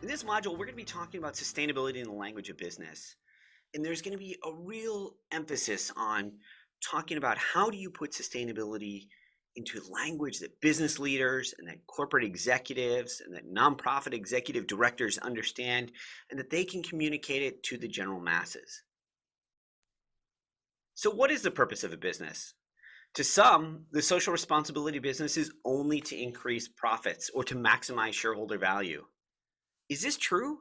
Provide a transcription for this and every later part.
In this module, we're going to be talking about sustainability in the language of business. And there's going to be a real emphasis on talking about how do you put sustainability into language that business leaders and that corporate executives and that nonprofit executive directors understand and that they can communicate it to the general masses. So, what is the purpose of a business? To some, the social responsibility of business is only to increase profits or to maximize shareholder value. Is this true?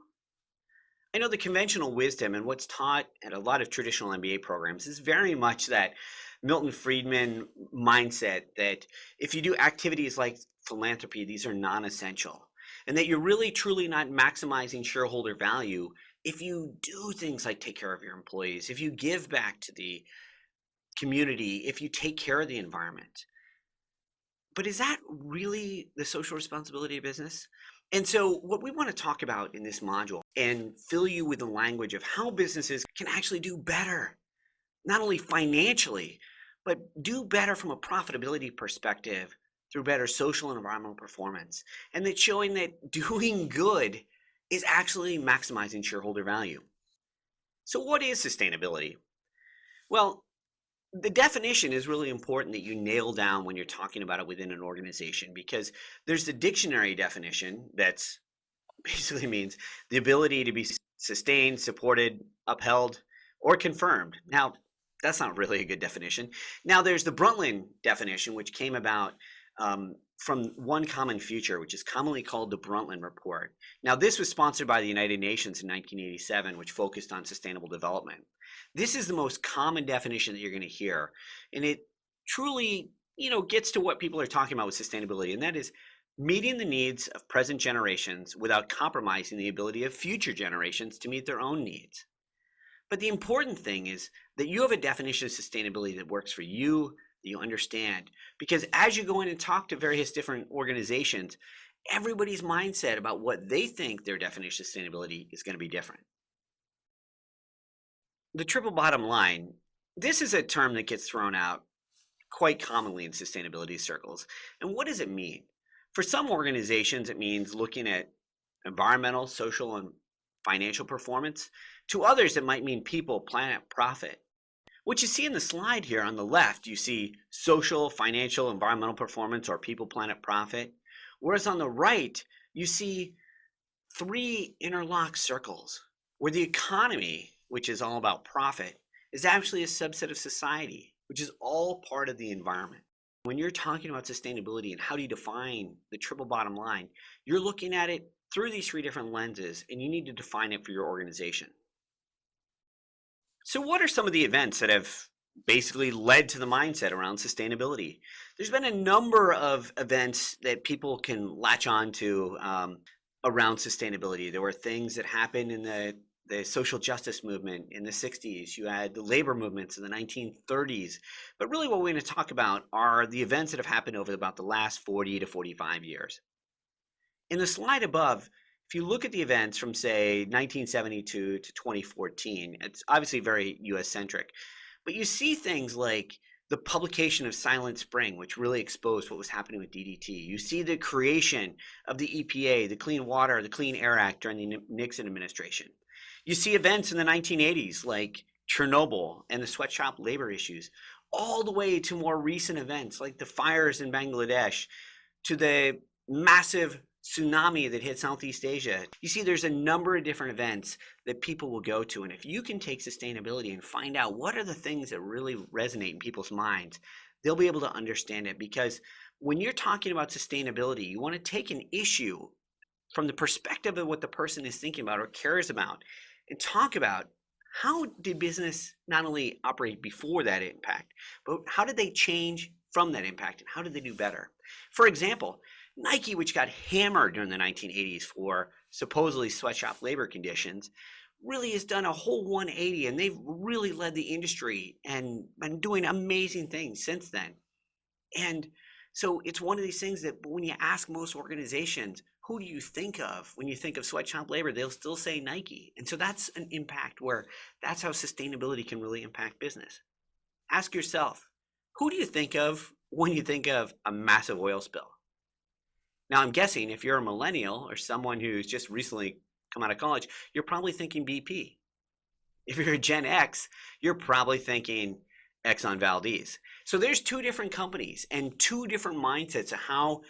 I know the conventional wisdom and what's taught at a lot of traditional MBA programs is very much that Milton Friedman mindset that if you do activities like philanthropy, these are non essential, and that you're really truly not maximizing shareholder value if you do things like take care of your employees, if you give back to the community, if you take care of the environment. But is that really the social responsibility of business? And so, what we want to talk about in this module and fill you with the language of how businesses can actually do better, not only financially, but do better from a profitability perspective through better social and environmental performance. And that showing that doing good is actually maximizing shareholder value. So, what is sustainability? Well, the definition is really important that you nail down when you're talking about it within an organization because there's the dictionary definition that's basically means the ability to be sustained, supported, upheld, or confirmed. Now, that's not really a good definition. Now, there's the Brundtland definition, which came about from One Common Future, which is commonly called the Brundtland Report. Now, this was sponsored by the United Nations in 1987, which focused on sustainable development. This is the most common definition that you're going to hear, and it truly, gets to what people are talking about with sustainability, and that is meeting the needs of present generations without compromising the ability of future generations to meet their own needs. But the important thing is that you have a definition of sustainability that works for you, that you understand, because as you go in and talk to various different organizations, everybody's mindset about what they think their definition of sustainability is going to be different. The triple bottom line, this is a term that gets thrown out quite commonly in sustainability circles. And what does it mean? For some organizations, it means looking at environmental, social, and financial performance. To others, it might mean people, planet, profit. What you see in the slide here on the left, you see social, financial, environmental performance, or people, planet, profit. Whereas on the right, you see three interlocked circles where the economy, which is all about profit, is actually a subset of society, which is all part of the environment. When you're talking about sustainability and how do you define the triple bottom line, you're looking at it through these three different lenses, and you need to define it for your organization. So what are some of the events that have basically led to the mindset around sustainability? There's been a number of events that people can latch on to around sustainability. There were things that happened in the social justice movement in the 60s. You had the labor movements in the 1930s. But really what we're going to talk about are the events that have happened over about the last 40 to 45 years. In the slide above, if you look at the events from, say, 1972 to 2014, it's obviously very US-centric. But you see things like the publication of Silent Spring, which really exposed what was happening with DDT. You see the creation of the EPA, the Clean Water, the Clean Air Act during the Nixon administration. You see events in the 1980s like Chernobyl and the sweatshop labor issues, all the way to more recent events like the fires in Bangladesh, to the massive tsunami that hit Southeast Asia. You see, there's a number of different events that people will go to. And if you can take sustainability and find out what are the things that really resonate in people's minds, they'll be able to understand it. Because when you're talking about sustainability, you want to take an issue from the perspective of what the person is thinking about or cares about and talk about how did business not only operate before that impact, but how did they change from that impact and how did they do better? For example, Nike, which got hammered during the 1980s for supposedly sweatshop labor conditions, really has done a whole 180, and they've really led the industry and been doing amazing things since then. And so it's one of these things that when you ask most organizations, who do you think of when you think of sweatshop labor, they'll still say Nike. And so that's an impact where that's how sustainability can really impact business. Ask yourself, who do you think of when you think of a massive oil spill? Now, I'm guessing if you're a millennial or someone who's just recently come out of college, you're probably thinking BP. If you're a Gen X, you're probably thinking Exxon Valdez. So there's two different companies and two different mindsets of how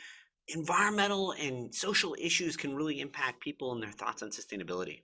environmental and social issues can really impact people and their thoughts on sustainability.